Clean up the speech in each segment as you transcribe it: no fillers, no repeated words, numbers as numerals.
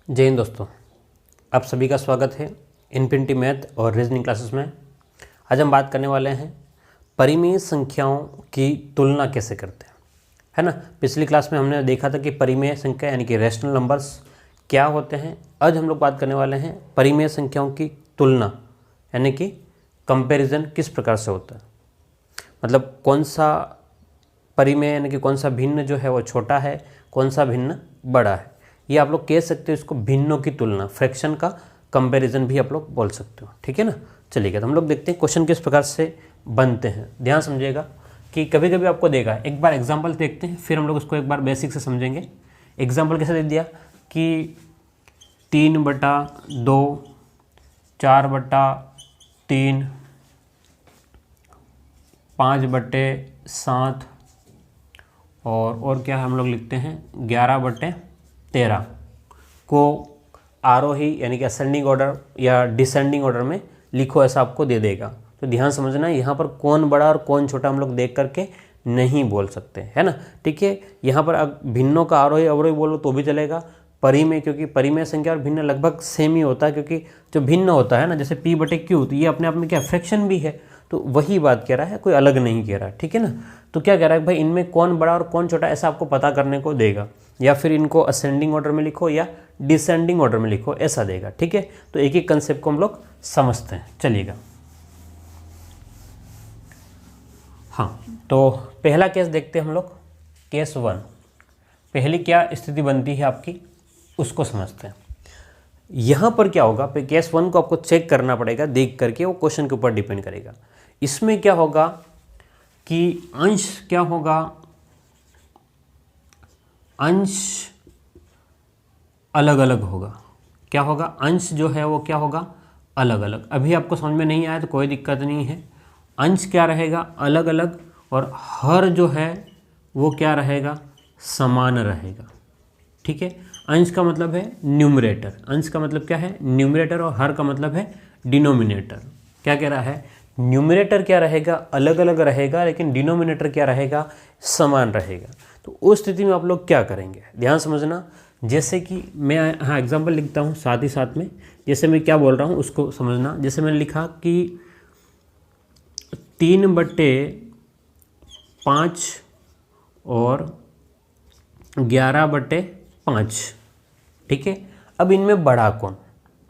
जय हिंद दोस्तों, आप सभी का स्वागत है इन्फिनिटी मैथ और रीजनिंग क्लासेस में। आज हम बात करने वाले हैं परिमेय संख्याओं की तुलना कैसे करते हैं, है ना। पिछली क्लास में हमने देखा था कि परिमेय संख्या यानी कि रैशनल नंबर्स क्या होते हैं। आज हम लोग बात करने वाले हैं परिमेय संख्याओं की तुलना यानी कि कंपैरिजन किस प्रकार से होता है, मतलब कौन सा परिमेय यानी कि कौन सा भिन्न जो है वो छोटा है, कौन सा भिन्न बड़ा है। ये आप लोग कह सकते हो इसको भिन्नों की तुलना, फ्रैक्शन का कंपैरिजन भी आप लोग बोल सकते हो, ठीक है ना। चलिएगा तो हम लोग देखते हैं क्वेश्चन किस प्रकार से बनते हैं। ध्यान समझिएगा कि कभी कभी आपको देगा, एक बार एग्जाम्पल देखते हैं फिर हम लोग उसको एक बार बेसिक से समझेंगे। एग्जाम्पल कैसे दे दिया कि 3/2, 4/3, 5/7 और क्या हम लोग लिखते हैं 11/13 को आरोही यानी कि असेंडिंग ऑर्डर या डिसेंडिंग ऑर्डर में लिखो, ऐसा आपको दे देगा। तो ध्यान समझना, यहाँ पर कौन बड़ा और कौन छोटा हम लोग देख करके नहीं बोल सकते, है ना। ठीक है, यहाँ पर भिन्नों का आरोही अवरोही बोलो तो भी चलेगा। परिमेय, क्योंकि परिमेय संख्या और भिन्न लगभग सेम ही होता है, क्योंकि जो भिन्न होता है ना, जैसे P/Q, तो ये अपने आप में क्या फ्रैक्शन भी है, तो वही बात कह रहा है, कोई अलग नहीं कह रहा है, ठीक है ना। तो क्या कह रहा है भाई, इनमें कौन बड़ा और कौन छोटा ऐसा आपको पता करने को देगा, या फिर इनको असेंडिंग ऑर्डर में लिखो या डिसेंडिंग ऑर्डर में लिखो, ऐसा देगा, ठीक है। तो एक एक कंसेप्ट को हम लोग समझते हैं, चलिएगा। हाँ, तो पहला केस देखते हैं हम लोग, केस 1। पहली क्या स्थिति बनती है आपकी, उसको समझते हैं। यहाँ पर क्या होगा, केस 1 को आपको चेक करना पड़ेगा देख करके, वो क्वेश्चन के ऊपर डिपेंड करेगा। इसमें क्या होगा कि अंश क्या होगा, अंश अलग अलग होगा। क्या होगा, अंश जो है वो क्या होगा, अलग अलग। अभी आपको समझ में नहीं आया तो कोई दिक्कत नहीं है। अंश क्या रहेगा, अलग अलग, और हर जो है वो क्या रहेगा, समान रहेगा, ठीक है। अंश का मतलब है न्यूमरेटर, अंश का मतलब क्या है, न्यूमरेटर, और हर का मतलब है डिनोमिनेटर। क्या कह रहा है, न्यूमरेटर क्या रहेगा, अलग अलग रहेगा, लेकिन डिनोमिनेटर क्या रहेगा, समान रहेगा। तो उस स्थिति में आप लोग क्या करेंगे, ध्यान समझना। जैसे कि मैं हाँ एग्जाम्पल लिखता हूँ साथ ही साथ में, जैसे मैं क्या बोल रहा हूँ उसको समझना। जैसे मैंने लिखा कि 3/5 और 11/5, ठीक है। अब इनमें बड़ा कौन,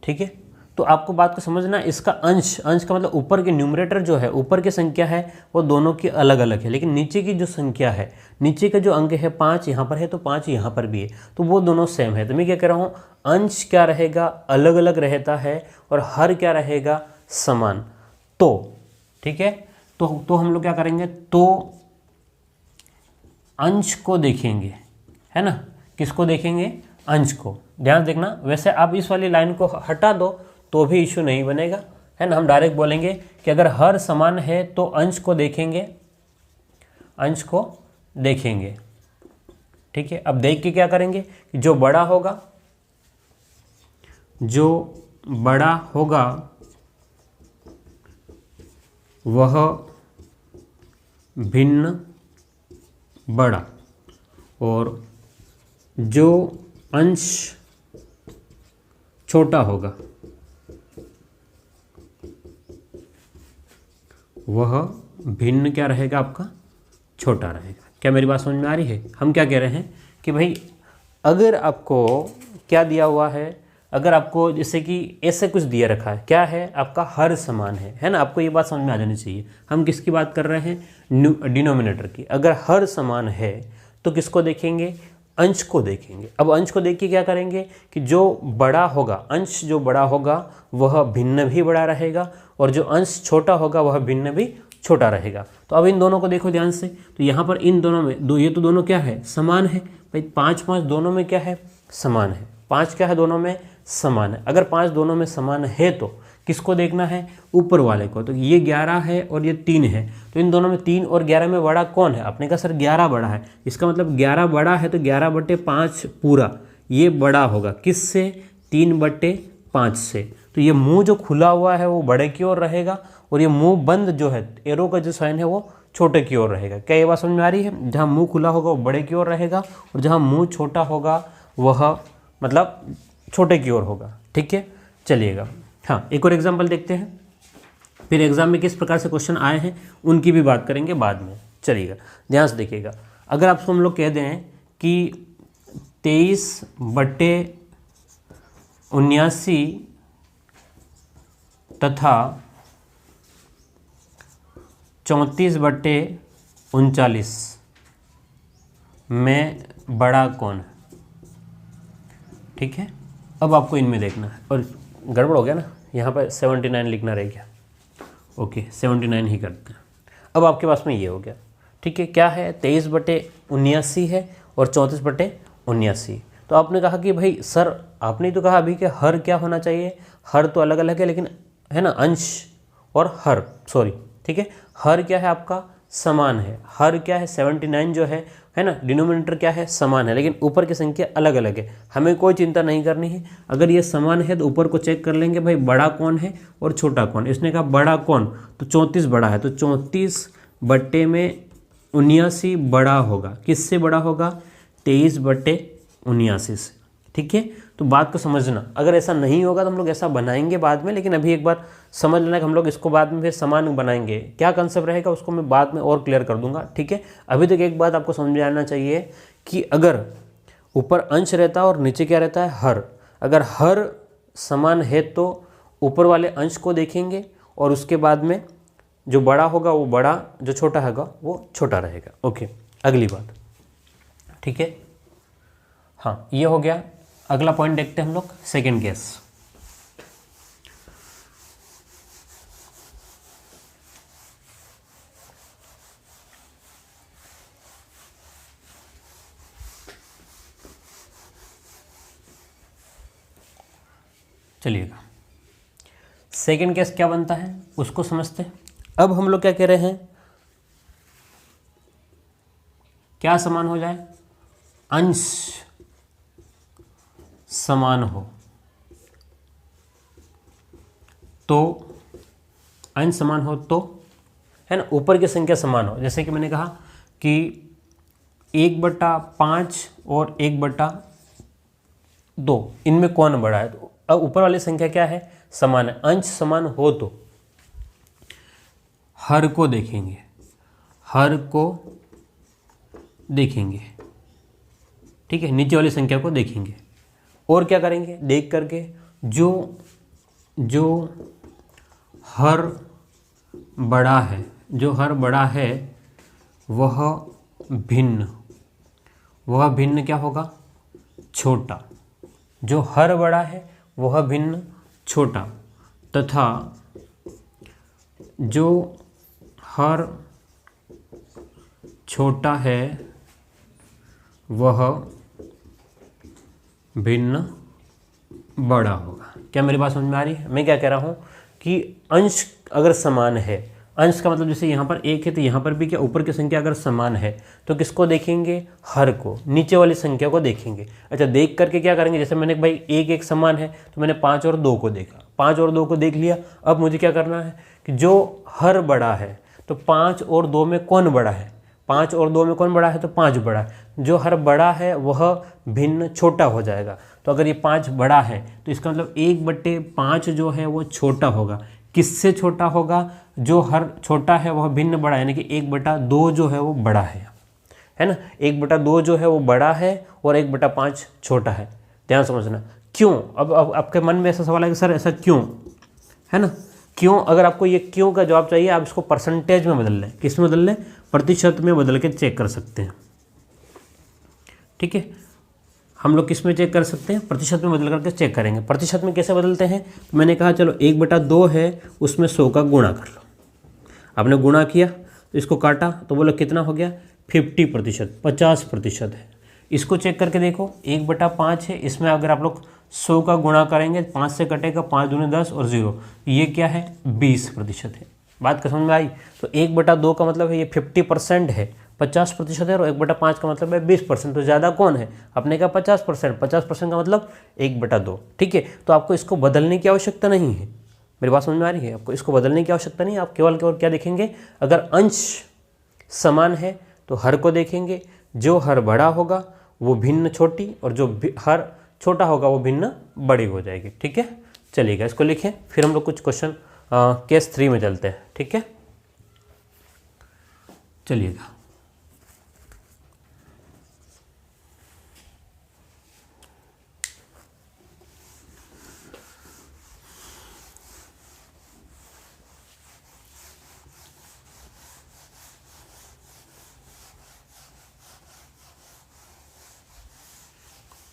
ठीक है। तो आपको बात को समझना, इसका अंश, अंश का मतलब ऊपर के न्यूमरेटर जो है, ऊपर की संख्या है वो दोनों की अलग अलग है, लेकिन नीचे की जो संख्या है, नीचे का जो अंक है 5 यहाँ पर है तो 5 यहाँ पर भी है, तो वो दोनों सेम है। तो मैं क्या कह रहा हूँ, अंश क्या रहेगा, अलग अलग रहता है, और हर क्या रहेगा, समान। तो ठीक है, तो हम लोग क्या करेंगे, तो अंश को देखेंगे, है ना। किसको देखेंगे, अंश को। ध्यान देखना, वैसे आप इस वाली लाइन को हटा दो तो भी इशू नहीं बनेगा, है ना। हम डायरेक्ट बोलेंगे कि अगर हर समान है तो अंश को देखेंगे, अंश को देखेंगे, ठीक है। अब देख के क्या करेंगे कि जो बड़ा होगा, जो बड़ा होगा वह भिन्न बड़ा, और जो अंश छोटा होगा वह भिन्न क्या रहेगा, आपका छोटा रहेगा। क्या मेरी बात समझ में आ रही है। हम क्या कह रहे हैं कि भाई अगर आपको क्या दिया हुआ है, अगर आपको जैसे कि ऐसे कुछ दिया रखा है, क्या है आपका हर समान है ना। आपको ये बात समझ में आ जानी चाहिए। हम किसकी बात कर रहे हैं, डिनोमिनेटर की। अगर हर समान है तो किसको देखेंगे, अंश को देखेंगे। अब अंश को देख के क्या करेंगे कि जो बड़ा होगा, अंश जो बड़ा होगा वह भिन्न भी बड़ा रहेगा, और जो अंश छोटा होगा वह भिन्न भी छोटा रहेगा। तो अब इन दोनों को देखो ध्यान से, तो यहाँ पर इन दोनों में ये तो दोनों क्या है, समान है भाई। 5 दोनों में क्या है, समान है। 5 क्या है, दोनों में समान है। अगर 5 दोनों में समान है तो किसको देखना है, ऊपर वाले को। तो ये 11 है और ये 3 है, तो इन दोनों में 3 और 11 में बड़ा कौन है। आपने कहा सर 11 बड़ा है, इसका मतलब 11 बड़ा है, तो 11/5 पूरा ये बड़ा होगा किससे, 3/5 से। तो ये मुंह जो खुला हुआ है वो बड़े की ओर रहेगा, और ये मुंह बंद जो है, एरो का जो साइन है वो छोटे की ओर रहेगा। क्या ये बात समझ में आ रही है। जहाँ मुंह खुला होगा वो बड़े की ओर रहेगा, और जहाँ मुंह छोटा होगा वह मतलब छोटे की ओर होगा। ठीक है, चलिएगा। हाँ, एक और एग्जाम्पल देखते हैं, फिर एग्जाम में किस प्रकार से क्वेश्चन आए हैं उनकी भी बात करेंगे बाद में। चलिएगा, ध्यान से देखिएगा। अगर आपको हम लोग कह दें कि 23/79 तथा 34/39 में बड़ा कौन है? ठीक है, अब आपको इनमें देखना है, और गड़बड़ हो गया ना, यहाँ पर 79 लिखना रह गया। ओके, 79 ही करते हैं। अब आपके पास में ये हो गया। ठीक है, क्या है? 23/79 है और 34/79। तो आपने कहा कि भाई सर, आपने तो कहा अभी कि हर क्या होना चाहिए, हर तो अलग अलग है, लेकिन है ना, अंश और हर, सॉरी, ठीक है, हर क्या है आपका? समान है। हर क्या है? 79 जो है ना, डिनोमिनेटर क्या है? समान है, लेकिन ऊपर की संख्या अलग अलग है। हमें कोई चिंता नहीं करनी है। अगर ये समान है तो ऊपर को चेक कर लेंगे भाई, बड़ा कौन है और छोटा कौन। इसने कहा बड़ा कौन, तो 34 बड़ा है, तो 34/79 बड़ा होगा। किससे बड़ा होगा? 23/79 से। ठीक है, तो बात को समझना। अगर ऐसा नहीं होगा तो हम लोग ऐसा बनाएंगे बाद में, लेकिन अभी एक बार समझ लेना कि हम लोग इसको बाद में फिर समान बनाएंगे। क्या कंसेप्ट रहेगा उसको मैं बाद में और क्लियर कर दूंगा। ठीक है, अभी तक एक बात आपको समझ में आना चाहिए कि अगर ऊपर अंश रहता है और नीचे क्या रहता है? हर। अगर हर समान है तो ऊपर वाले अंश को देखेंगे और उसके बाद में जो बड़ा होगा वो बड़ा, जो छोटा होगा वो छोटा रहेगा। ओके, अगली बात। ठीक है, हाँ, ये हो गया। अगला पॉइंट देखते हैं हम लोग, सेकेंड केस। चलिएगा, सेकेंड केस क्या बनता है उसको समझते हैं। अब हम लोग क्या कह रहे हैं, क्या समान हो जाए? अंश समान हो। तो अंश समान हो तो, है ना, ऊपर की संख्या समान हो। जैसे कि मैंने कहा कि 1/5 और 1/2, इनमें कौन बड़ा है? तो अब ऊपर वाली संख्या क्या है? समान है। अंश समान हो तो हर को देखेंगे, हर को देखेंगे। ठीक है, नीचे वाली संख्या को देखेंगे और क्या करेंगे? देख करके जो हर बड़ा है, जो हर बड़ा है वह भिन्न क्या होगा? छोटा। जो हर बड़ा है वह भिन्न छोटा, तथा जो हर छोटा है वह भिन्न बड़ा होगा। क्या मेरी बात समझ में आ रही है? मैं क्या कह रहा हूँ कि अंश अगर समान है, अंश का मतलब जैसे यहाँ पर 1 है तो यहाँ पर भी क्या, ऊपर की संख्या अगर समान है तो किसको देखेंगे? हर को। नीचे वाली संख्या को देखेंगे। अच्छा, देख करके क्या करेंगे? जैसे मैंने भाई 1 समान है तो मैंने 5 और 2 को देखा, 5 और 2 को देख लिया। अब मुझे क्या करना है कि जो हर बड़ा है तो 5 और 2 में कौन बड़ा है? 5 और 2 में कौन बड़ा है? तो 5 बड़ा है। जो हर बड़ा है वह भिन्न छोटा हो जाएगा। तो अगर ये 5 बड़ा है तो इसका मतलब 1/5 जो है वो छोटा होगा। किससे छोटा होगा? जो हर छोटा है वह भिन्न बड़ा है, यानी कि 1/2 जो है वो बड़ा है ना। 1/2 जो है वो बड़ा है और 1/5 छोटा है। ध्यान समझना। क्यों? अब आपके मन में ऐसा सवाल है कि सर ऐसा क्यों, है ना, क्यों? अगर आपको ये क्यों का जवाब चाहिए, आप इसको परसेंटेज में बदल लें। किस में बदल लें? प्रतिशत में बदल के चेक कर सकते हैं। ठीक है, हम लोग किस में चेक कर सकते हैं? प्रतिशत में बदल करके चेक करेंगे। प्रतिशत में कैसे बदलते हैं? तो मैंने कहा चलो 1/2 है, उसमें 100 का गुणा कर लो। आपने गुणा किया तो इसको काटा तो बोलो कितना हो गया? 50%, 50% है। इसको चेक करके देखो, 1/5 है, इसमें अगर आप लोग 100 का गुणा करेंगे, 5 से कटेगा, 5 दूनी 10 और 0, ये क्या है? 20% है। बात समझ में आई? तो 1/2 का मतलब है ये 50% है, 50% है, और 1/5 का मतलब है 20%। तो ज़्यादा कौन है? आपने कहा 50%, 50% का मतलब 1/2। ठीक है, तो आपको इसको बदलने की आवश्यकता नहीं है। मेरी बात समझ में आ रही है? आपको इसको बदलने की आवश्यकता नहीं है। आप केवल क्या देखेंगे? अगर अंश समान है तो हर को देखेंगे, जो हर बड़ा होगा वो भिन्न छोटी, और जो हर छोटा होगा वो भिन्न बड़ी हो जाएगी। ठीक है, चलिएगा इसको लिखें, फिर हम लोग कुछ क्वेश्चन केस 3 में चलते हैं। ठीक है, चलिएगा।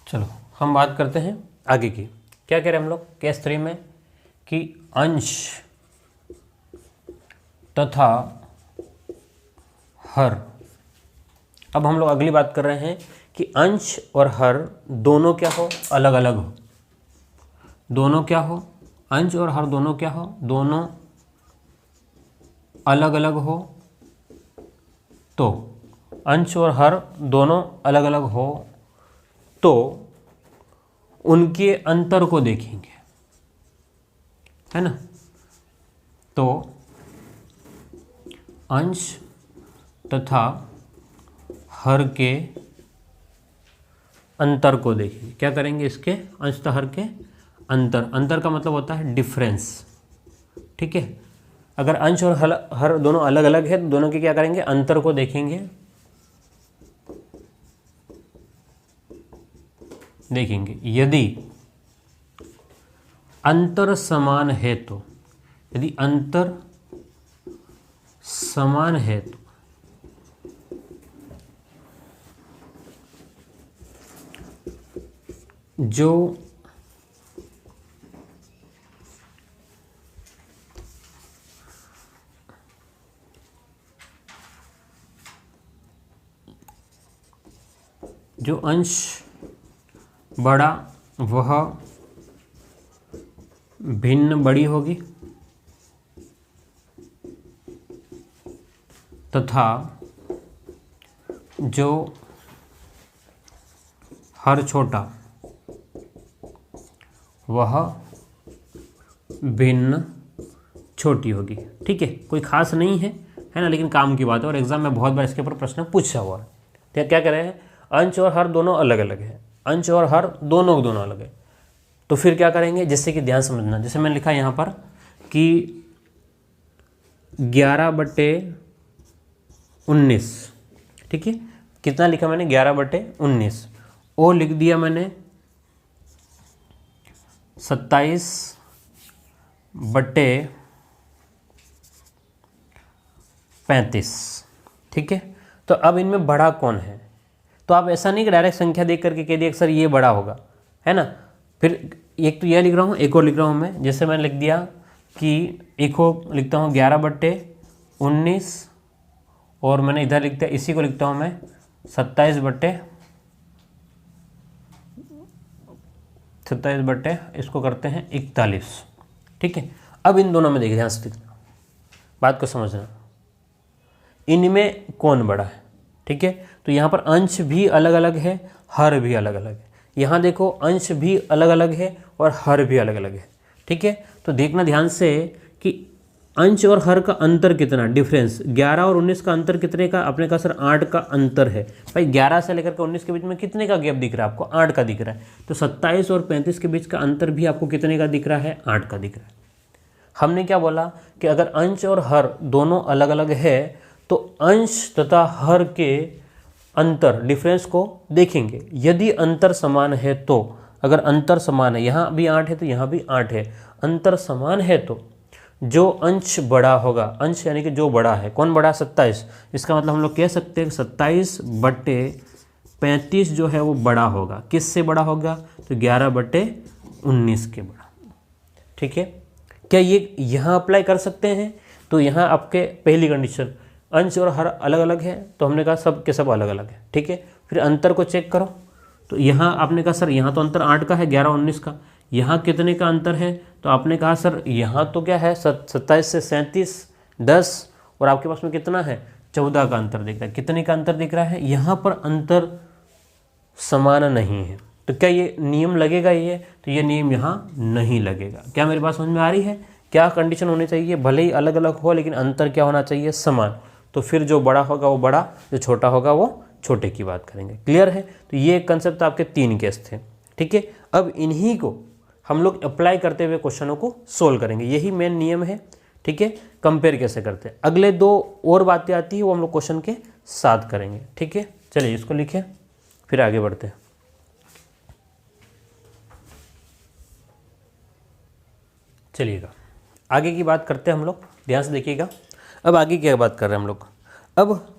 चलो हम बात करते हैं आगे की। क्या कह रहे हैं हम लोग केस 3 में कि अंश तथा हर। अब हम लोग अगली बात कर रहे हैं कि अंश और हर दोनों क्या हो, अलग अलग हो। दोनों क्या हो, अंश और हर दोनों क्या हो, दोनों अलग अलग हो। तो अंश और हर दोनों अलग अलग हो तो उनके अंतर को देखेंगे, है ना। तो अंश तथा हर के अंतर को देखेंगे। क्या करेंगे, इसके अंश तथा हर के अंतर। अंतर का मतलब होता है डिफरेंस। ठीक है, अगर अंश और हर दोनों अलग अलग है तो दोनों के क्या करेंगे, अंतर को देखेंगे। यदि अंतर समान है तो, यदि अंतर समान है तो जो अंश बड़ा वह भिन्न बड़ी होगी तथा जो हर छोटा वह भिन्न छोटी होगी। ठीक है, कोई खास नहीं है ना, लेकिन काम की बात है और एग्जाम में बहुत बार इसके ऊपर प्रश्न पूछा हुआ है। तो क्या कह रहे हैं, अंश और हर दोनों अलग अलग है, अंश और हर दोनों अलग है। तो फिर क्या करेंगे, जिससे कि ध्यान समझना, जैसे मैंने लिखा यहाँ पर कि 11/19। ठीक है, कितना लिखा मैंने, 11/19। ओ लिख दिया मैंने 27/35। ठीक है, तो अब इनमें बड़ा कौन है, तो आप ऐसा नहीं कि डायरेक्ट संख्या देख करके कह दिया सर ये बड़ा होगा, है ना। फिर एक तो यह लिख रहा हूँ, एक और लिख रहा हूँ मैं। जैसे मैंने लिख दिया कि एक और लिखता हूँ 11/19 और मैंने इधर लिखता है, इसी को लिखता हूँ मैं 27 इसको करते हैं 41। ठीक है, अब इन दोनों में देखिए, ध्यान से देखना, बात को समझना, इनमें कौन बड़ा है। ठीक है, तो यहाँ पर अंश भी अलग अलग है, हर भी अलग अलग है। यहाँ देखो अंश भी अलग अलग है और हर भी अलग अलग है। ठीक है, तो देखना ध्यान से कि अंश और हर का अंतर कितना, डिफरेंस 11 और 19 का अंतर कितने का, अपने का सर 8 का अंतर है। भाई 11 से लेकर के 19 के बीच में कितने का गैप दिख रहा है आपको, 8 का दिख रहा है। तो 27 और 35 के बीच का अंतर भी आपको कितने का दिख रहा है, 8 का दिख रहा है। हमने क्या बोला कि अगर अंश और हर दोनों अलग अलग है तो अंश तथा हर के अंतर, डिफरेंस को देखेंगे। यदि अंतर समान है तो, अगर अंतर समान है, यहाँ भी 8 है तो यहाँ भी 8 है, अंतर समान है तो जो अंश बड़ा होगा, अंश यानी कि जो बड़ा है, कौन बड़ा, 27, इसका मतलब हम लोग कह सकते हैं 27/35 जो है वो बड़ा होगा। किससे बड़ा होगा, तो 11/19 के बड़ा। ठीक है, क्या ये यहाँ अप्लाई कर सकते हैं, तो यहाँ आपके पहली कंडीशन अंश और हर अलग अलग है, तो हमने कहा सब के सब अलग अलग है। ठीक है, फिर अंतर को चेक करो, तो यहाँ आपने कहा सर यहाँ तो अंतर 8 का है, 11-19 का, यहाँ कितने का अंतर है, तो आपने कहा सर यहाँ तो क्या है 27 से 37 10 और आपके पास में कितना है 14 का अंतर दिख रहा है। कितने का अंतर दिख रहा है, यहाँ पर अंतर समान नहीं है, तो क्या ये नियम लगेगा, ये तो ये नियम यहाँ नहीं लगेगा। क्या मेरी बात समझ में आ रही है, क्या कंडीशन होनी चाहिए, भले ही अलग अलग हो लेकिन अंतर क्या होना चाहिए, समान। तो फिर जो बड़ा होगा वो बड़ा, जो छोटा होगा वो छोटे की बात करेंगे। क्लियर है, तो ये कंसेप्ट आपके 3 केस थे। ठीक है, अब इन्हीं को हम लोग अप्लाई करते हुए क्वेश्चनों को सोल्व करेंगे, यही मेन नियम है। ठीक है, कंपेयर कैसे करते हैं, अगले 2 और बातें आती है वो हम लोग क्वेश्चन के साथ करेंगे। ठीक है, चलिए इसको लिखें फिर आगे बढ़ते हैं। चलिएगा आगे की बात करते हैं हम लोग, ध्यान से देखिएगा। अब आगे क्या बात कर रहे हैं हम लोग। अब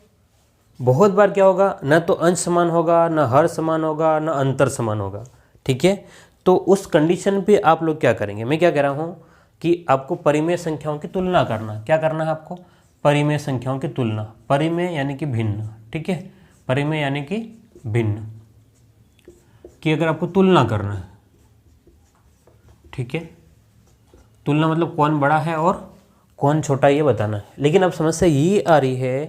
बहुत बार क्या होगा, न तो अंश समान होगा, न हर समान होगा, न अंतर समान होगा। ठीक है, तो उस कंडीशन पे आप लोग क्या करेंगे, मैं क्या कह रहा हूँ कि आपको परिमेय संख्याओं की तुलना करना। क्या करना है आपको, परिमेय संख्याओं की तुलना। परिमेय यानी कि भिन्न, ठीक है, परिमेय यानी कि भिन्न कि अगर आपको तुलना करना है, ठीक है, तुलना मतलब कौन बड़ा है और कौन छोटा ये बताना है। लेकिन अब समस्या ये आ रही है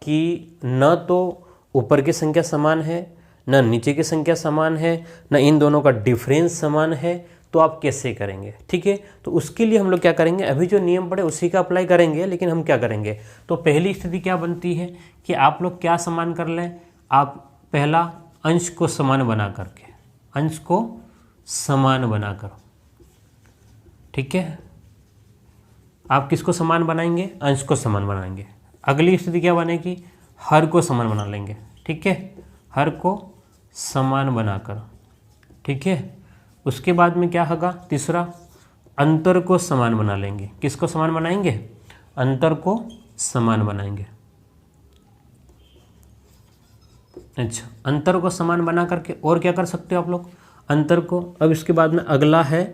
कि न तो ऊपर की संख्या समान है, न नीचे की संख्या समान है, न इन दोनों का डिफरेंस समान है, तो आप कैसे करेंगे। ठीक है, तो उसके लिए हम लोग क्या करेंगे, अभी जो नियम पड़े उसी का अप्लाई करेंगे। लेकिन हम क्या करेंगे, तो पहली स्थिति क्या बनती है कि आप लोग क्या समान कर लें, आप पहला अंश को समान बना करके, अंश को समान बनाकर, ठीक है, आप किसको समान बनाएंगे, अंश को समान बनाएंगे। अगली स्थिति क्या बनेगी, हर को समान बना लेंगे। ठीक है, हर को समान बनाकर, ठीक है। उसके बाद में क्या होगा, तीसरा अंतर को समान बना लेंगे। किसको समान बनाएंगे, अंतर को समान बनाएंगे। अच्छा, अंतर को समान बना करके और क्या कर सकते हो आप लोग, अंतर को। अब इसके बाद में अगला है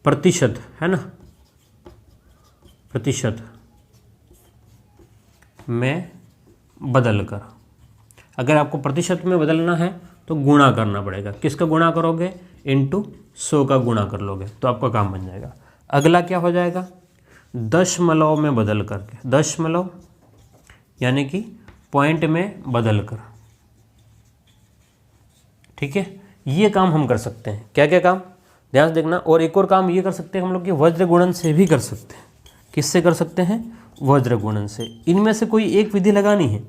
प्रतिशत, है ना, प्रतिशत में बदल कर। अगर आपको प्रतिशत में बदलना है तो गुणा करना पड़ेगा। किसका गुणा करोगे, इंटू 100 का गुणा कर लोगे तो आपका काम बन जाएगा। अगला क्या हो जाएगा, दशमलव में बदल करके, दशमलव यानी कि पॉइंट में बदल कर। ठीक है, ये काम हम कर सकते हैं। क्या क्या काम, ध्यान से देखना। और एक और काम ये कर सकते हैं हम लोग कि वज्र गुणन से भी कर सकते हैं। किससे कर सकते हैं, वज्र गुणन से। इनमें से कोई एक विधि लगानी है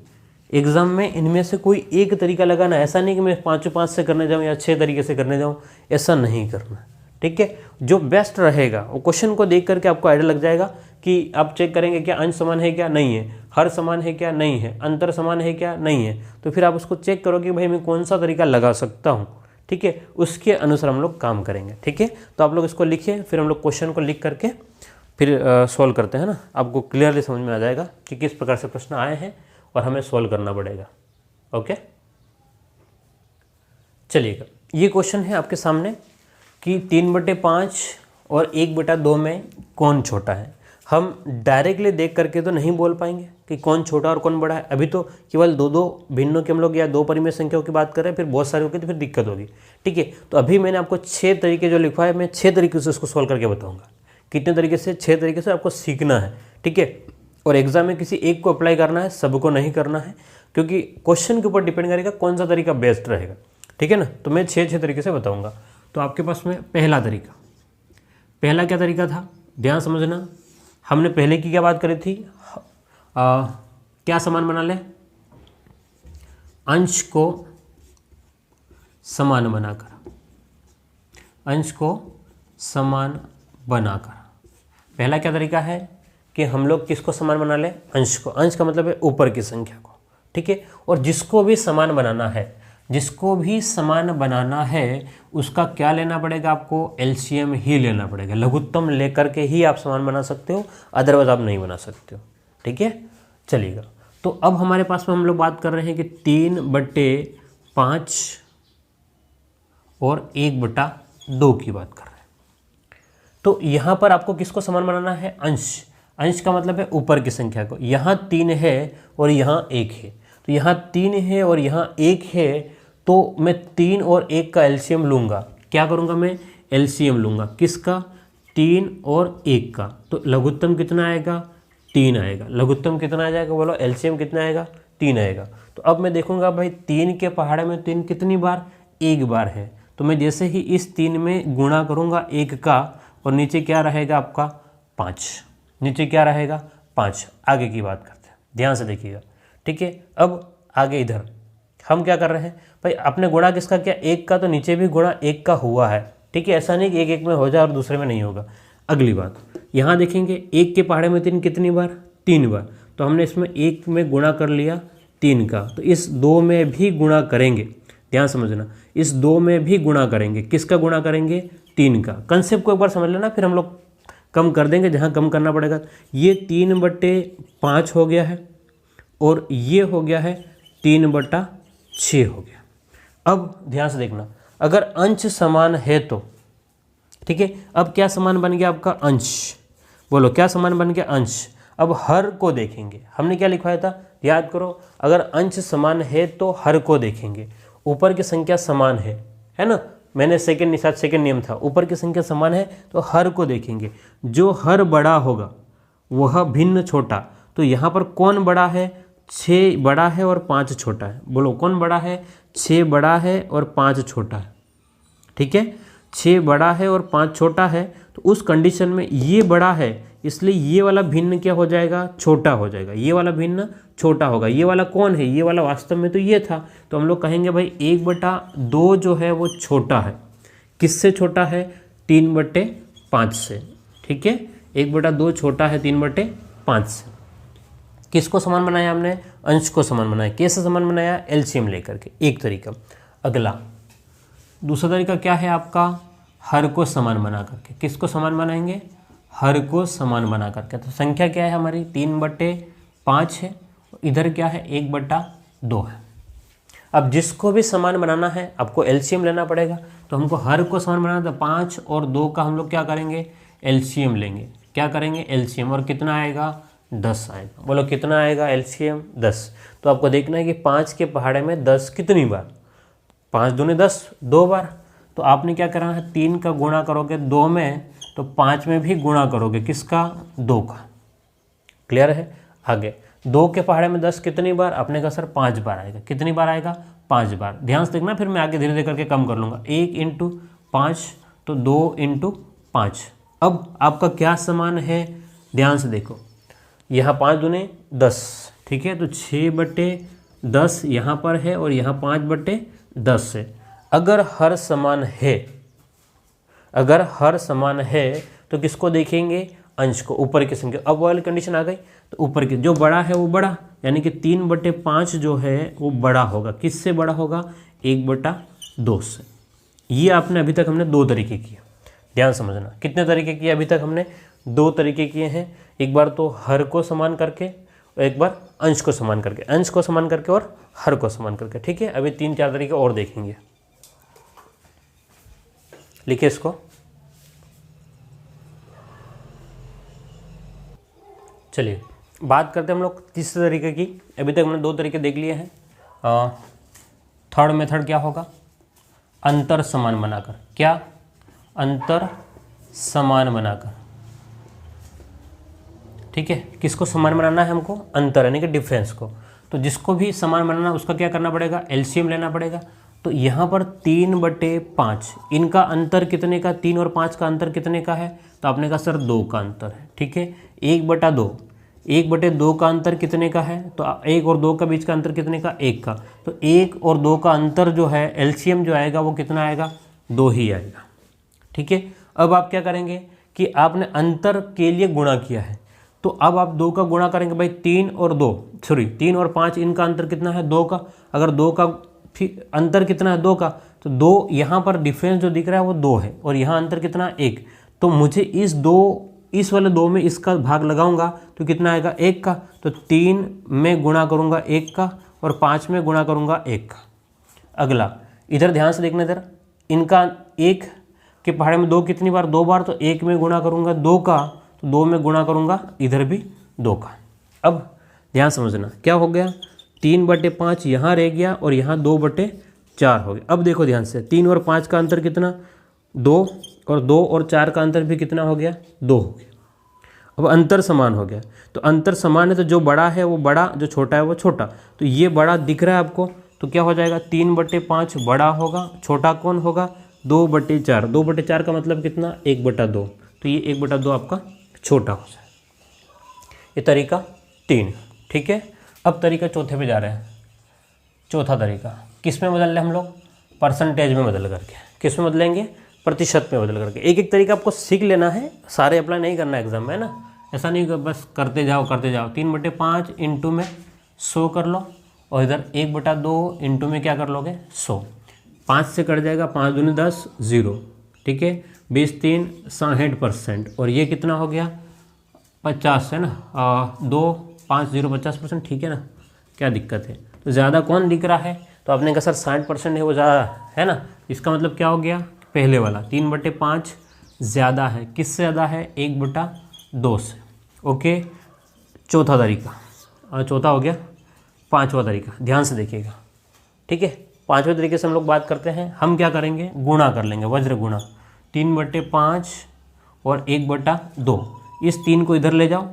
एग्जाम में, इनमें से कोई एक तरीका लगाना। ऐसा नहीं कि मैं 5 से करने जाऊँ या 6 तरीके से करने जाऊँ, ऐसा नहीं करना। ठीक है, जो बेस्ट रहेगा वो क्वेश्चन को देख करके आपको आइडिया लग जाएगा कि आप चेक करेंगे क्या अंश समान है क्या नहीं है, हर समान है क्या नहीं है, अंतर समान है क्या नहीं है। तो फिर आप उसको चेक करोगे भाई मैं कौन सा तरीका लगा सकता हूँ। ठीक है, उसके अनुसार हम लोग काम करेंगे। ठीक है, तो आप लोग इसको लिखिए, फिर हम लोग क्वेश्चन को लिख करके फिर सॉल्व करते हैं ना। आपको क्लियरली समझ में आ जाएगा कि किस प्रकार से प्रश्न आए हैं और हमें सॉल्व करना पड़ेगा। ओके, चलिएगा, ये क्वेश्चन है आपके सामने कि 3/5 और 1/2 में कौन छोटा है। हम डायरेक्टली देख करके तो नहीं बोल पाएंगे कि कौन छोटा और कौन बड़ा है। अभी तो केवल 2 भिन्नों के हम लोग या 2 परिमेय संख्याओं की बात कर रहे हैं, फिर बहुत सारी होगी तो फिर दिक्कत होगी। ठीक है, तो अभी मैंने आपको 6 तरीके जो लिखवा है, मैं 6 तरीके से उसको सॉल्व करके बताऊँगा। कितने तरीके से, 6 तरीके से आपको सीखना है। ठीक है, और एग्जाम में किसी एक को अप्लाई करना है, सबको नहीं करना है, क्योंकि क्वेश्चन के ऊपर डिपेंड करेगा कौन सा तरीका बेस्ट रहेगा। ठीक है ना, तो मैं 6 तरीके से बताऊंगा। तो आपके पास में पहला तरीका, पहला क्या तरीका था, ध्यान समझना। हमने पहले की क्या बात करी थी, क्या समान बना ले, अंश को समान बनाकर, अंश को समान बनाकर। पहला क्या तरीका है कि हम लोग किसको समान बना ले, अंश को। अंश का मतलब है ऊपर की संख्या को। ठीक है, और जिसको भी समान बनाना है, जिसको भी समान बनाना है उसका क्या लेना पड़ेगा आपको, एलसीएम ही लेना पड़ेगा। लघुत्तम लेकर के ही आप समान बना सकते हो, अदरवाइज आप नहीं बना सकते हो। ठीक है, चलिएगा। तो अब हमारे पास में हम लोग बात कर रहे हैं कि 3/5 और 1/2 की बात कर रहे हैं। तो यहाँ पर आपको किसको समान बनाना है, अंश। अंश का मतलब है ऊपर की संख्या को। यहाँ 3 है और यहाँ 1 है, तो यहाँ 3 है और यहाँ 1 है, तो मैं 3 और 1 का एलसीएम लूँगा। क्या करूँगा मैं, एलसीएम लूँगा। किसका, 3 और 1 का। तो लघुत्तम कितना आएगा, 3 आएगा। लघुत्तम कितना आ जाएगा, बोलो एलसीएम कितना आएगा, 3 आएगा। तो अब मैं देखूँगा भाई 3 के पहाड़े में 3 कितनी बार, 1 बार है। तो मैं जैसे ही इस 3 में गुणा करूँगा 1 का, और नीचे क्या रहेगा आपका 5, नीचे क्या रहेगा 5। आगे की बात करते हैं, ध्यान से देखिएगा। ठीक है, अब आगे इधर हम क्या कर रहे हैं भाई, आपने गुणा किसका किया, एक का, तो नीचे भी गुणा एक का हुआ है। ठीक है, ऐसा नहीं कि एक एक में हो जाए और दूसरे में नहीं होगा। अगली बात यहाँ देखेंगे, एक के पहाड़े में 3 कितनी बार, 3 बार, तो हमने इसमें एक में गुणा कर लिया 3 का, तो इस 2 में भी गुणा करेंगे। ध्यान समझना, इस 2 में भी गुणा करेंगे, किसका गुणा करेंगे, 3 का। कंसेप्ट को एक बार समझ लेना, फिर हम लोग कम कर देंगे जहाँ कम करना पड़ेगा। ये 3/5 हो गया है और ये हो गया है 3/6 हो गया। अब ध्यान से देखना, अगर अंश समान है तो, ठीक है, अब क्या समान बन गया आपका, अंश। बोलो क्या समान बन गया, अंश। अब हर को देखेंगे, हमने क्या लिखवाया था, याद करो, अगर अंश समान है तो हर को देखेंगे। ऊपर की संख्या समान है ना, मैंने सेकंड नियम था, ऊपर की संख्या समान है तो हर को देखेंगे। जो हर बड़ा होगा वह भिन्न छोटा, तो यहाँ पर कौन बड़ा है, 6 बड़ा है और 5 छोटा है। बोलो कौन बड़ा है, 6 बड़ा है और 5 छोटा है। ठीक है, 6 बड़ा है और 5 छोटा है, तो उस कंडीशन में ये बड़ा है, इसलिए ये वाला भिन्न क्या हो जाएगा, छोटा हो जाएगा। ये वाला भिन्न छोटा होगा। ये वाला कौन है, ये वाला वास्तव में तो ये था, तो हम लोग कहेंगे भाई 1/2 जो है वो छोटा है। किससे छोटा है, 3/5 से। ठीक है, 1/2 छोटा है 3/5 से। किसको समान बनाया हमने, अंश को समान बनाया। कैसे समान बनाया, एलसीएम लेकर के, एक तरीका। अगला दूसरा तरीका क्या है आपका, हर को समान बना करके। किसको समान बनाएंगे, हर को समान बना करके। तो संख्या क्या है हमारी, 3/5 है, इधर क्या है, 1/2 है। अब जिसको भी समान बनाना है आपको एलसीएम लेना पड़ेगा, तो हमको हर को समान बनाना, तो 5 और 2 का हम लोग क्या करेंगे, एलसीएम लेंगे। क्या करेंगे, एलसीएम, और कितना आएगा, 10 आएगा। बोलो कितना आएगा, एलसीएम 10। तो आपको देखना है कि 5 के पहाड़े में 10 कितनी बार, 5 दूनी 10, 2 बार। तो आपने क्या करना है, 3 का गुणा करोगे 2 में, तो 5 में भी गुणा करोगे, किसका, 2 का। क्लियर है। आगे 2 के पहाड़े में 10 कितनी बार, आपने कहा सर 5 बार आएगा। कितनी बार आएगा, 5 बार। ध्यान से देखना, फिर मैं आगे धीरे धीरे करके कम कर लूँगा। 1 × 5 तो 2 × 5। अब आपका क्या समान है, ध्यान से देखो, यहाँ 5 दूने 10, ठीक है, तो 6/10 यहाँ पर है और यहाँ 5/10 है। अगर हर समान है, अगर हर समान है तो किसको देखेंगे, अंश को, ऊपर की संख्या। अब वाली कंडीशन आ गई, तो ऊपर की जो बड़ा है वो बड़ा, यानी कि 3/5 जो है वो बड़ा होगा। किससे बड़ा होगा, 1/2 से। ये आपने अभी तक हमने 2 तरीके किए। ध्यान समझना, कितने तरीके किए अभी तक हमने, 2 तरीके किए हैं। एक बार तो हर को समान करके और एक बार अंश को समान करके, अंश को समान करके और हर को समान करके। ठीक है, अभी 3-4 तरीके और देखेंगे। लिखिए इसको। चलिए बात करते हैं हम लोग तीसरे तरीके की। अभी तक हमने 2 तरीके देख लिए हैं। थर्ड मेथड क्या होगा, अंतर समान बनाकर। क्या, अंतर समान बनाकर। ठीक है, किसको समान बनाना है हमको, अंतर यानी कि डिफरेंस को। तो जिसको भी समान बनाना उसका क्या करना पड़ेगा, एलसीएम लेना पड़ेगा। तो यहाँ पर 3/5, इनका अंतर कितने का, 3 और 5 का अंतर कितने का है, तो आपने कहा सर 2 का अंतर है। ठीक है, 1/2, 1/2 का अंतर कितने का है, तो 1 और 2 का बीच का अंतर कितने का, 1 का। तो 1 और 2 का अंतर जो है, एलसीएम जो आएगा वो कितना आएगा, 2 ही आएगा। ठीक है, अब आप क्या करेंगे कि आपने अंतर के लिए गुणा किया है, तो अब आप 2 का गुणा करेंगे भाई, 3 और 5 इनका अंतर कितना है, 2 का। अगर 2 का फिर अंतर कितना है, 2 का, तो 2 यहाँ पर डिफरेंस जो दिख रहा है वो 2 है, और यहाँ अंतर कितना, 1। तो मुझे इस वाले 2 में इसका भाग लगाऊंगा तो कितना आएगा, 1 का। तो 3 में गुणा करूंगा 1 का और 5 में गुणा करूंगा 1 का। अगला इधर ध्यान से देखना, इधर इनका 1 के पहाड़े में 2 कितनी बार, 2 बार। तो 1 में गुणा करूंगा 2 का, तो 2 में गुणा करूंगा इधर भी 2 का। अब ध्यान समझना क्या हो गया, 3/5 यहाँ रह गया और यहाँ 2/4 हो गया। अब देखो ध्यान से, 3 और 5 का अंतर कितना, 2, और 2 और 4 का अंतर भी कितना हो गया, 2 हो गया। अब अंतर समान हो गया, तो अंतर समान है तो जो बड़ा है वो बड़ा, जो छोटा है वो छोटा। तो ये बड़ा दिख रहा है आपको, तो क्या हो जाएगा, 3/5 बड़ा होगा, छोटा कौन होगा, 2/4। 2/4 का मतलब कितना, 1/2। तो ये 1/2 आपका छोटा हो जाए। ये तरीका 3। ठीक है, अब तरीका चौथे पे जा रहे हैं। चौथा तरीका किस में बदल रहे हम लोग, परसेंटेज में बदल करके। किस में बदलेंगे, प्रतिशत में बदल करके। एक एक तरीका आपको सीख लेना है, सारे अप्लाई नहीं करना है एग्जाम में, है ना। ऐसा नहीं कि बस करते जाओ 3/5 इंटू में 100 कर लो, और इधर 1/2 इंटू में क्या कर लोगे 100। 5 से कट जाएगा, 5 दूनी 10, 0, ठीक है। 20 3 60%, और ये कितना हो गया 50 है ना, 2 5 0 50%, ठीक है ना। क्या दिक्कत है, तो ज़्यादा कौन दिख रहा है, तो आपने कहा सर 60% है वो ज़्यादा है ना। इसका मतलब क्या हो गया, पहले वाला 3/5 ज़्यादा है, किससे ज़्यादा है 1/2 से। ओके, चौथा तरीका, और चौथा हो गया। पांचवा तरीका ध्यान से देखिएगा, ठीक है। पांचवें तरीके से हम लोग बात करते हैं, हम क्या करेंगे, गुणा कर लेंगे, वज्र गुणा। 3/5 और 1/2, इस 3 को इधर ले जाओ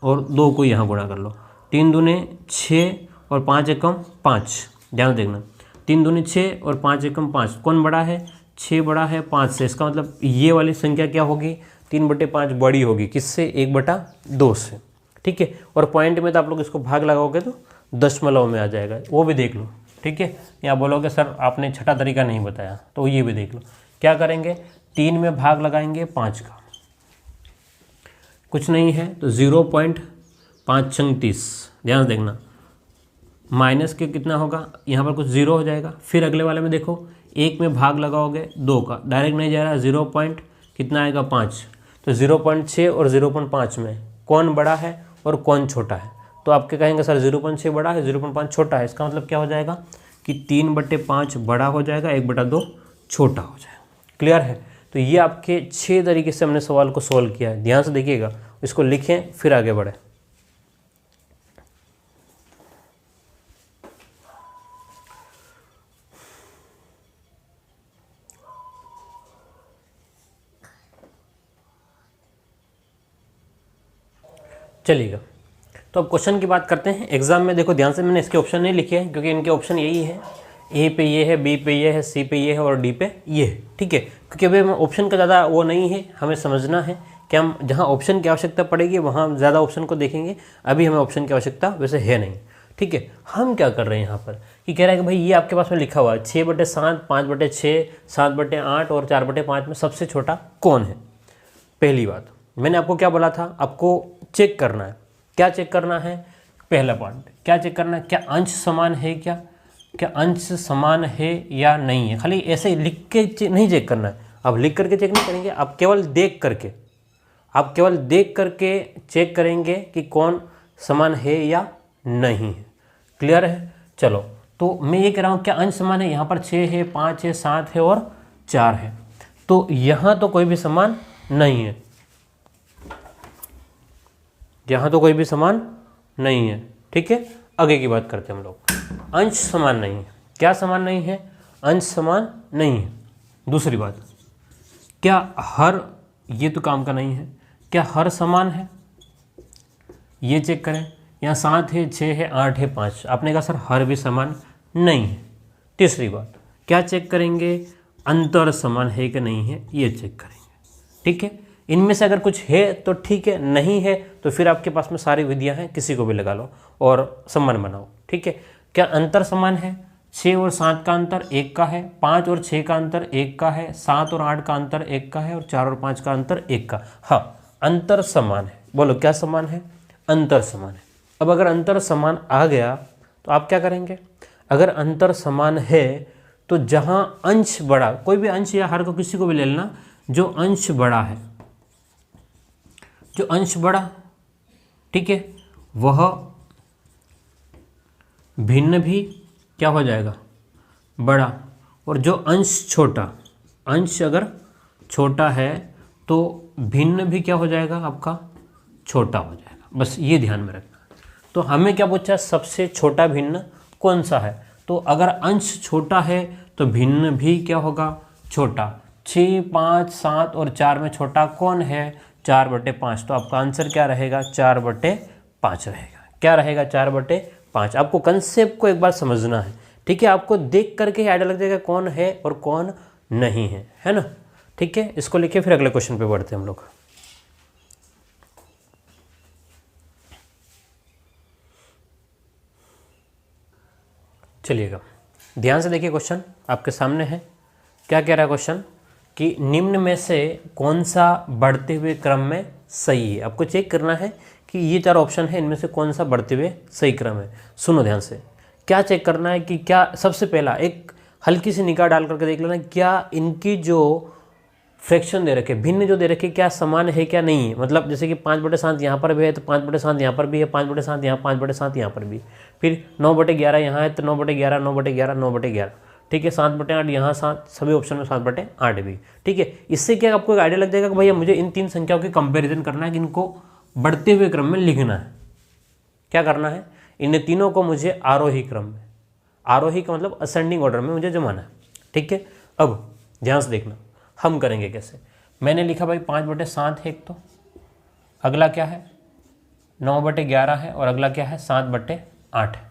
और 2 को यहाँ गुणा कर लो। 3 दूने 6 और 5 एकम 5, ध्यान देखना। 3 दूने 6 और 5 एकम 5, कौन बड़ा है, 6 बड़ा है 5 से। इसका मतलब ये वाली संख्या क्या होगी, 3/5 बड़ी होगी, किससे, 1/2 से, ठीक है। और पॉइंट में तो आप लोग इसको भाग लगाओगे तो दशमलव में आ जाएगा, वो भी देख लो, ठीक है। या बोलोगे सर आपने छठा तरीका नहीं बताया, तो ये भी देख लो। क्या करेंगे, 3 में भाग लगाएंगे 5 का, कुछ नहीं है तो 0.536, ध्यान देखना। माइनस के कितना होगा, यहाँ पर कुछ 0 हो जाएगा। फिर अगले वाले में देखो, 1 में भाग लगाओगे 2 का, डायरेक्ट नहीं जा रहा, 0 पॉइंट कितना आएगा 5, तो 0.6 और 0.5 में कौन बड़ा है और कौन छोटा है। तो आपके कहेंगे सर 0.6 बड़ा है 0.5 छोटा है, इसका मतलब क्या हो जाएगा कि 3/5 बड़ा हो जाएगा, 1/2 छोटा हो जाएगा। क्लियर है। तो ये आपके 6 तरीके से हमने सवाल को सॉल्व किया है, ध्यान से देखिएगा, इसको लिखें फिर आगे बढ़े। चलिएगा, तो अब क्वेश्चन की बात करते हैं। एग्जाम में देखो ध्यान से, मैंने इसके ऑप्शन नहीं लिखे हैं क्योंकि इनके ऑप्शन यही है, ए पे ये है, बी पे ये है, सी पे ये है और डी पे ये है, ठीक है। क्योंकि अभी ऑप्शन का ज़्यादा वो नहीं है, हमें समझना है कि हम जहाँ ऑप्शन की आवश्यकता पड़ेगी वहाँ ज़्यादा ऑप्शन को देखेंगे। अभी हमें ऑप्शन की आवश्यकता वैसे है नहीं, ठीक है। हम क्या कर रहे हैं यहाँ पर कि कह रहा है कि भाई ये आपके पास में लिखा हुआ है 6/7, 5/6, 7/8 और 4/5 में सबसे छोटा कौन है। पहली बात मैंने आपको क्या बोला था, आपको चेक करना है। क्या चेक करना है, पहला पॉइंट क्या चेक करना है, क्या अंश समान है, क्या अंश समान है या नहीं है। खाली ऐसे ही लिख के नहीं चेक करना है, आप लिख करके चेक नहीं करेंगे, आप केवल देख करके चेक करेंगे कि कौन समान है या नहीं है। क्लियर है। चलो, तो मैं ये कह रहा हूँ क्या अंश समान है, यहाँ पर 6 है, 5 है, 7 है और 4 है, तो यहाँ तो कोई भी समान नहीं है, यहाँ तो कोई भी समान नहीं है, ठीक है। आगे की बात करते हैं हम लोग, अंश समान नहीं है। क्या समान नहीं है, अंश समान नहीं है। दूसरी बात, क्या हर, ये तो काम का नहीं है, क्या हर समान है, ये चेक करें। यहाँ 7 है, 6 है, 8 है, 5, आपने कहा सर हर भी समान नहीं है। तीसरी बात क्या चेक करेंगे, अंतर समान है कि नहीं है, ये चेक करेंगे, ठीक है। इनमें से अगर कुछ है तो ठीक है, नहीं है तो फिर आपके पास में सारी विधियां हैं, किसी को भी लगा लो और समान बनाओ, ठीक है। क्या अंतर समान है, 6 और 7 का अंतर 1 का है, 5 और 6 का अंतर 1 का है, 7 और 8 का अंतर 1 का है और 4 और 5 का अंतर 1 का। हाँ, अंतर समान है। बोलो क्या समान है, अंतर समान है। अब अगर अंतर समान आ गया तो आप क्या करेंगे, अगर अंतर समान है तो जहाँ अंश बड़ा, कोई भी अंश या हर को किसी को भी ले लेना, जो अंश बड़ा है, जो अंश बड़ा, ठीक है, वह भिन्न भी क्या हो जाएगा, बड़ा। और जो अंश छोटा, अंश अगर छोटा है तो भिन्न भी क्या हो जाएगा, आपका छोटा हो जाएगा। बस ये ध्यान में रखना। तो हमें क्या पूछा, सबसे छोटा भिन्न कौन सा है, तो अगर अंश छोटा है तो भिन्न भी क्या होगा, छोटा। 6, 5, 7 और 4 में छोटा कौन है, 4/5, तो आपका आंसर क्या रहेगा, 4/5 रहेगा। क्या रहेगा, 4/5। आपको कंसेप्ट को एक बार समझना है, ठीक है। आपको देख करके आइडिया लग जाएगा कौन है और कौन नहीं है ना, ठीक है। इसको लिखिए, फिर अगले क्वेश्चन पे बढ़ते हैं हम लोग। चलिएगा ध्यान से देखिए, क्वेश्चन आपके सामने है। क्या कह रहा है क्वेश्चन कि निम्न में से कौन सा बढ़ते हुए क्रम में सही है। आपको चेक करना है कि ये 4 ऑप्शन है, इनमें से कौन सा बढ़ते हुए सही क्रम है। सुनो ध्यान से, क्या चेक करना है कि क्या सबसे पहला एक हल्की सी निगाह डाल करके देख लेना क्या इनकी जो फ्रैक्शन दे रखे, भिन्न जो दे रखे, क्या समान है क्या नहीं है। मतलब जैसे कि 5/7 यहाँ पर भी है तो 5/7 यहाँ पर भी है, 5/7 यहाँ, 5/7 यहाँ पर भी, फिर 9/11 यहाँ है तो 9/11, 9/11, 9/11, ठीक है, 7/8 यहाँ 7, सभी ऑप्शन में 7/8 भी, ठीक है। इससे क्या आपको एक आइडिया लग जाएगा कि भैया मुझे इन 3 संख्याओं की कंपेरिजन करना है कि इनको बढ़ते हुए क्रम में लिखना है। क्या करना है, इन तीनों को मुझे आरोही क्रम में, आरोही का मतलब असेंडिंग ऑर्डर में मुझे जमाना है, ठीक है। अब ध्यान से देखना हम करेंगे कैसे। मैंने लिखा भाई 5/7 है एक, तो अगला क्या है 9/11 है, और अगला क्या है 7/8 है।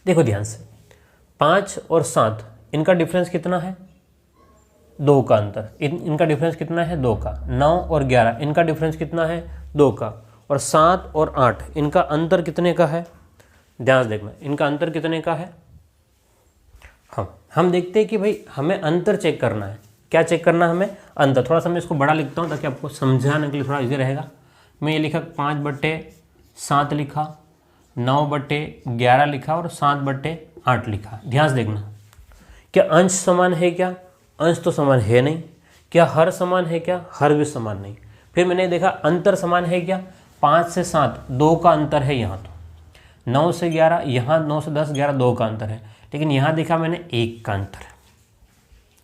देखो ध्यान से, 5 और 7 इनका डिफरेंस कितना है, 2 का अंतर। इनका डिफरेंस कितना है, 2 का। 9 और 11 इनका डिफरेंस कितना है, 2 का। और 7 और 8 इनका अंतर कितने का है, ध्यान से देखना, इनका अंतर कितने का है। हम देखते हैं कि भाई हमें अंतर चेक करना है। क्या चेक करना है हमें, अंतर। थोड़ा सा मैं इसको बड़ा लिखता हूँ ताकि आपको समझाने के लिए थोड़ा इजी रहेगा। मैं ये लिखा 5/7 लिखा, 9/11 लिखा और 7/8 लिखा। ध्यान से देखना, क्या अंश समान है क्या, अंश तो समान है नहीं। क्या हर समान है क्या, हर भी समान नहीं। फिर मैंने देखा अंतर समान है क्या, 5 से 7 2 का अंतर है यहाँ, तो 9 से 11 यहाँ, 9 से 10 11 2 का अंतर है, लेकिन यहाँ देखा मैंने 1 का अंतर है,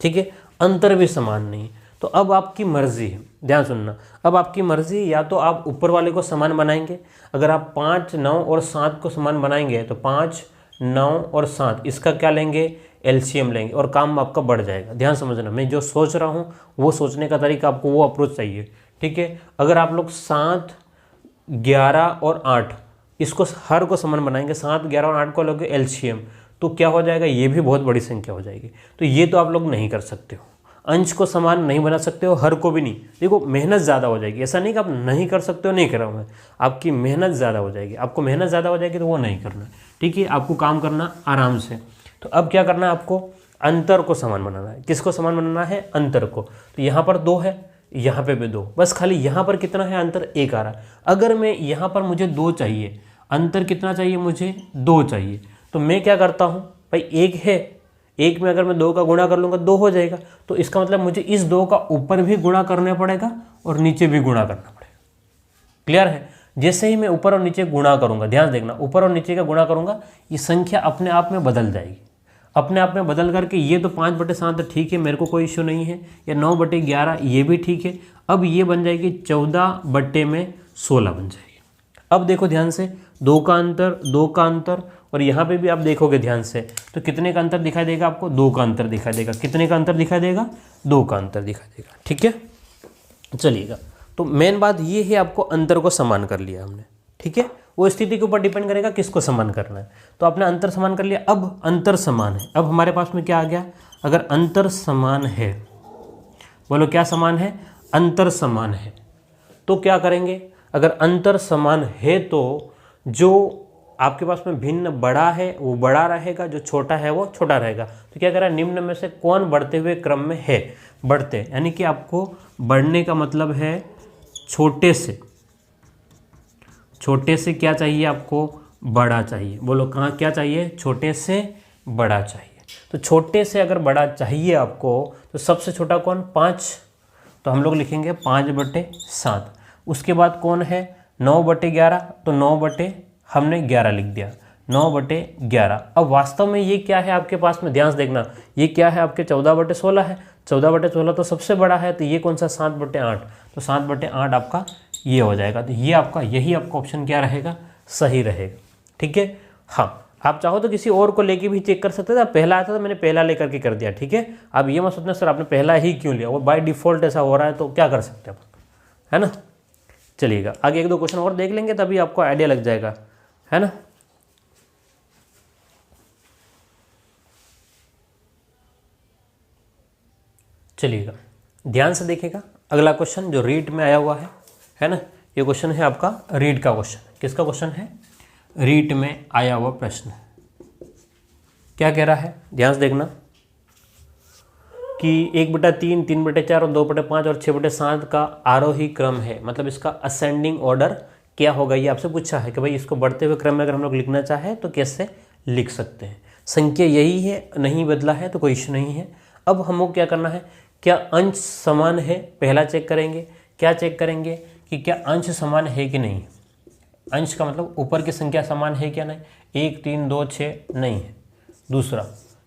ठीक है। अंतर भी समान नहीं। तो अब आपकी मर्जी है, ध्यान सुनना, अब आपकी मर्जी, या तो आप ऊपर वाले को समान बनाएंगे। अगर आप 5, 9 और 7 को समान बनाएंगे तो 5, 9 और 7 इसका क्या लेंगे, एलसीएम लेंगे, और काम आपका बढ़ जाएगा। ध्यान समझना, मैं जो सोच रहा हूँ वो सोचने का तरीका, आपको वो अप्रोच चाहिए, ठीक है। अगर आप लोग 7, 11 और 8 इसको हर को समान बनाएंगे, 7, 11 और 8 को लोगे एलसीएम, तो क्या हो जाएगा, ये भी बहुत बड़ी संख्या हो जाएगी। तो ये तो आप लोग नहीं कर सकते हो, अंश को समान नहीं बना सकते हो, हर को भी नहीं। देखो मेहनत ज़्यादा हो जाएगी, ऐसा नहीं कि आप नहीं कर सकते हो, नहीं कर रहा हूँ मैं, आपकी मेहनत ज़्यादा हो जाएगी। आपको मेहनत ज़्यादा हो जाएगी तो वो नहीं करना, ठीक है। आपको काम करना आराम से। तो अब क्या करना है, आपको अंतर को समान बनाना है। किसको समान बनाना है, अंतर को। तो यहाँ पर 2 है, यहाँ पे भी 2, बस खाली यहाँ पर कितना है अंतर, 1 आ रहा। अगर मैं यहाँ पर मुझे 2 चाहिए, अंतर कितना चाहिए मुझे, 2 चाहिए, तो मैं क्या करता हूँ भाई, 1 है, 1 में अगर मैं 2 का गुणा कर लूँगा 2 हो जाएगा। तो इसका मतलब मुझे इस 2 का ऊपर भी गुणा करना पड़ेगा और नीचे भी गुणा करना पड़ेगा। क्लियर है। जैसे ही मैं ऊपर और नीचे गुणा करूँगा, ध्यान देखना, ऊपर और नीचे का गुणा करूँगा, ये संख्या अपने आप में बदल जाएगी। अपने आप में बदल करके ये तो 5/7 ठीक है, मेरे को कोई इश्यू नहीं है, या 9/11 ये भी ठीक है। अब ये बन जाएगी 14/16 बन जाएगी। अब देखो ध्यान से, 2 का अंतर, 2 का अंतर, और यहाँ पे भी आप देखोगे ध्यान से तो कितने का अंतर दिखाई देगा आपको, 2 का अंतर दिखाई देगा। कितने का अंतर दिखाई देगा, 2 का अंतर दिखाई देगा, ठीक है। चलिएगा, तो मेन बात ये है, आपको अंतर को समान कर लिया हमने, ठीक है। वो स्थिति के ऊपर डिपेंड करेगा किसको समान करना है। तो आपने अंतर समान कर लिया। अब अंतर समान है, अब हमारे पास में क्या आ गया, अगर अंतर समान है, बोलो क्या समान है, अंतर समान है, तो क्या करेंगे, अगर अंतर समान है तो जो आपके पास में भिन्न बड़ा है वो बड़ा रहेगा, जो छोटा है वो छोटा रहेगा। तो क्या करें, निम्न में से कौन बढ़ते हुए क्रम में है, बढ़ते, यानी कि आपको बढ़ने का मतलब है छोटे से, छोटे से क्या चाहिए आपको, बड़ा चाहिए। बोलो कहाँ क्या चाहिए, छोटे से बड़ा चाहिए। तो छोटे से अगर बड़ा चाहिए आपको, तो सबसे छोटा कौन, 5, तो हम लोग लिखेंगे 5/7। उसके बाद कौन है, 9/11, तो 9 हमने 11 लिख दिया, 9/11। अब वास्तव में ये क्या है आपके पास में, ध्यान से देखना, ये क्या है आपके 14/16 है। 14/16 तो सबसे बड़ा है, तो ये कौन सा, 7/8, तो 7/8 आपका ये हो जाएगा। तो ये आपका, यही आपका ऑप्शन क्या रहेगा, सही रहेगा, ठीक है। हाँ, आप चाहो तो किसी और को लेके भी चेक कर सकते थे। पहला आया था तो मैंने पहला लेकर के कर दिया, ठीक है। अब ये मत सोचना सर आपने पहला ही क्यों लिया, वो बाय डिफ़ॉल्ट ऐसा हो रहा है, तो क्या कर सकते हैं, है ना। चलिएगा, आगे 1-2 क्वेश्चन और देख लेंगे, तभी आपको आइडिया लग जाएगा, है ना। चलिएगा, ध्यान से देखिएगा, अगला क्वेश्चन जो रीट में आया हुआ है ना। ये क्वेश्चन है आपका रीट का क्वेश्चन। किसका क्वेश्चन है, रीट में आया हुआ प्रश्न है। क्या कह रहा है, ध्यान से देखना कि 1/3, 3/4 और 2/5 और 6/7 का आरोही क्रम है, मतलब इसका असेंडिंग ऑर्डर क्या होगा, ये आपसे पूछा है कि भाई इसको बढ़ते हुए क्रम में अगर हम लोग लिखना चाहें तो कैसे लिख सकते हैं। संख्या यही है, नहीं बदला है तो कोई इश्यू नहीं है। अब हमको क्या करना है, क्या अंश समान है, पहला चेक करेंगे। क्या चेक करेंगे कि क्या अंश समान है कि नहीं। अंश का मतलब ऊपर की संख्या समान है क्या नहीं, 1 3 2 6 नहीं है। दूसरा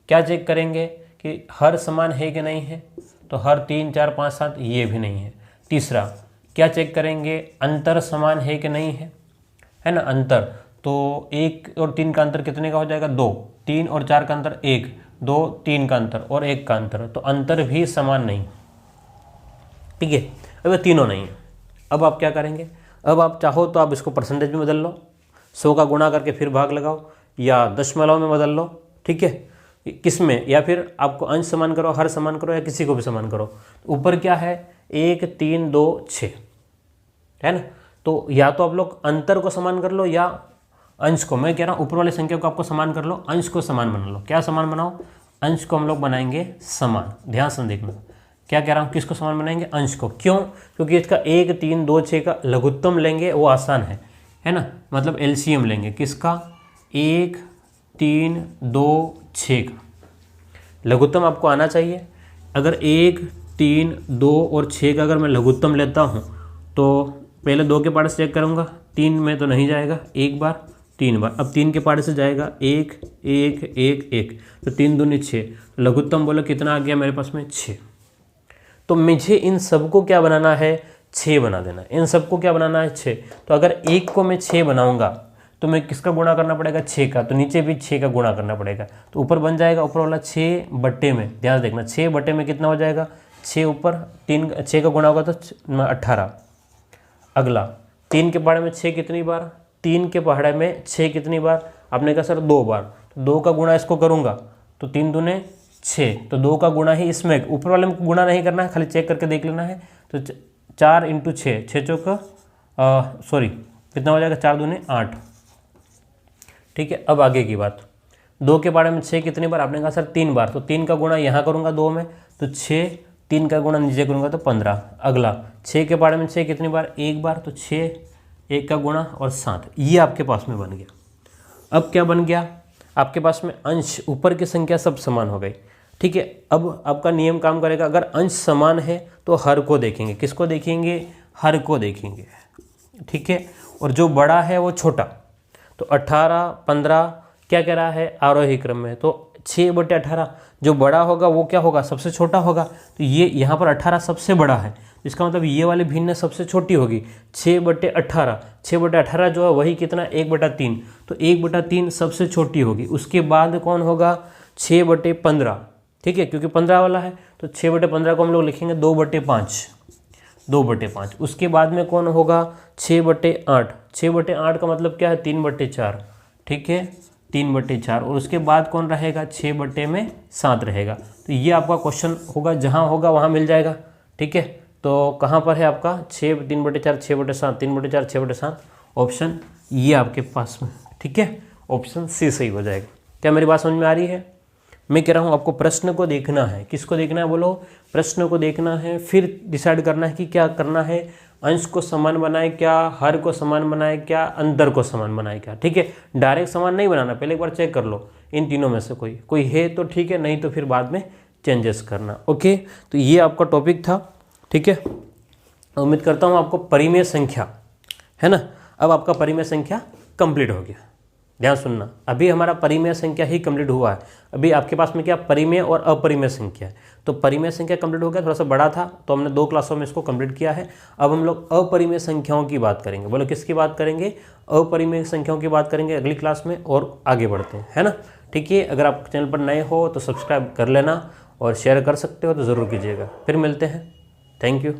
क्या चेक करेंगे कि हर समान है कि नहीं है, तो हर 3 4 5 7 ये भी नहीं है। तीसरा क्या चेक करेंगे, अंतर समान है कि नहीं है ना, अंतर तो 1 और 3 का अंतर कितने का हो जाएगा, 2, 3 और 4 का अंतर 1, 2 3 का अंतर और 1 का अंतर, तो अंतर भी समान नहीं, ठीक है। अब तीनों नहीं है। अब आप क्या करेंगे, अब आप चाहो तो आप इसको परसेंटेज में बदल लो, 100 का गुणा करके फिर भाग लगाओ, या दशमलव में बदल लो, ठीक है, किस में, या फिर आपको अंश समान करो, हर समान करो, या किसी को भी समान करो। ऊपर क्या है 1 3 2 6 है ना, तो या तो आप लोग अंतर को समान कर लो या अंश को, मैं कह रहा हूँ ऊपर वाली संख्या को आपको समान कर लो, अंश को समान बना लो। क्या समान बनाओ, अंश को हम लोग बनाएंगे समान। ध्यान से देखना क्या कह रहा हूँ, किसको समान बनाएंगे, अंश को। क्यों, क्योंकि इसका 1 3 2 6 का लघुत्तम लेंगे, वो आसान है ना, मतलब एलसीएम लेंगे किसका, 1 3 2 6 का लघुत्तम आपको आना चाहिए। अगर 1 3 2 और 6 का अगर मैं लघुत्तम लेता हूँ तो पहले 2 के पार्ट से चेक करूँगा, 3 में तो नहीं जाएगा, एक बार 3 बार, अब 3 के पार्ट से जाएगा 1 1 1 1, तो 3 दूनी 6, लघुत्तम बोलो कितना आ गया मेरे पास में 6। तो मुझे इन सबको क्या बनाना है, 6 बना देना, इन सबको क्या बनाना है 6। तो अगर 1 को मैं 6 बनाऊंगा तो मैं किसका गुणा करना पड़ेगा, 6 का, तो नीचे भी 6 का गुणा करना पड़ेगा, तो ऊपर बन जाएगा ऊपर वाला 6 बट्टे में, ध्यान देखना 6 बट्टे में कितना हो जाएगा, 6 ऊपर 3, 6 का गुणा होगा तो 18। अगला 3 के पहाड़े में 6 कितनी बार, 3 के पहाड़े में 6 कितनी बार, आपने कहा सर 2 बार, तो 2 का गुणा इसको करूँगा तो 3 दूने 6, तो 2 का गुणा ही इसमें, ऊपर वाले में गुणा नहीं करना है, खाली चेक करके देख लेना है। तो 4 × 6, 6 चौका सॉरी कितना हो जाएगा, 4 दूने 8, ठीक है। अब आगे की बात, 2 के बारे में 6 कितनी बार, आपने कहा सर 3 बार, तो 3 का गुणा यहाँ करूँगा 2 में, तो 6, 3 का गुणा नीचे करूँगा तो 15। अगला 6 के बारे में 6 कितनी बार, 1 बार, तो 6, 1 का गुणा और 7, ये आपके पास में बन गया। अब क्या बन गया, आपके पास में अंश, ऊपर की संख्या सब समान हो गई, ठीक है। अब आपका नियम काम करेगा, अगर अंश समान है तो हर को देखेंगे, किसको देखेंगे, हर को देखेंगे, ठीक है। और जो बड़ा है वो छोटा, तो 18 15 क्या कह रहा है, आरोही क्रम में, तो 6/18 जो बड़ा होगा वो क्या होगा, सबसे छोटा होगा, तो ये यहाँ पर 18 सबसे बड़ा है, इसका मतलब ये वाली भिन्न सबसे छोटी होगी, 6/18, 6/18 जो है वही कितना, 1/3, तो 1/3 सबसे छोटी होगी। उसके बाद कौन होगा, 6/15, ठीक है, क्योंकि 15 वाला है, तो 6/15 को हम लोग लिखेंगे 2/5, 2/5। उसके बाद में कौन होगा, 6/8, 6/8 का मतलब क्या है, 3/4, ठीक है, 3/4। और उसके बाद कौन रहेगा, 6/7 रहेगा। तो ये आपका क्वेश्चन होगा, जहाँ होगा वहाँ मिल जाएगा, ठीक है। तो कहाँ पर है आपका 6 3/4 6/7 3/4 6/7, ऑप्शन ये आपके पास में, ठीक है, ऑप्शन सी सही हो जाएगा। क्या मेरी बात समझ में आ रही है, मैं कह रहा हूँ आपको प्रश्न को देखना है, किसको देखना है बोलो, प्रश्न को देखना है, फिर डिसाइड करना है कि क्या करना है, अंश को समान बनाए क्या, हर को समान बनाए क्या, अंतर को समान बनाए क्या, ठीक है। डायरेक्ट समान नहीं बनाना, पहले एक बार चेक कर लो इन तीनों में से कोई है तो ठीक है, नहीं तो फिर बाद में चेंजेस करना, ओके। तो ये आपका टॉपिक था, ठीक है। उम्मीद करता हूँ आपको परिमेय संख्या, है ना, अब आपका परिमेय संख्या कंप्लीट हो गया। ध्यान सुनना, अभी हमारा परिमेय संख्या ही कंप्लीट हुआ है, अभी आपके पास में क्या परिमेय और अपरिमेय संख्या है। तो परिमेय संख्या कंप्लीट हो गया, थोड़ा सा बड़ा था तो हमने 2 क्लासों में इसको कंप्लीट किया है। अब हम लोग अपरिमेय संख्याओं की बात करेंगे, बोलो किसकी बात करेंगे, अपरिमेय संख्याओं की बात करेंगे अगली क्लास में, और आगे बढ़ते हैं, है ना, ठीक है। अगर आप चैनल पर नए हो तो सब्सक्राइब कर लेना और शेयर कर सकते हो तो ज़रूर कीजिएगा। फिर मिलते हैं, थैंक यू।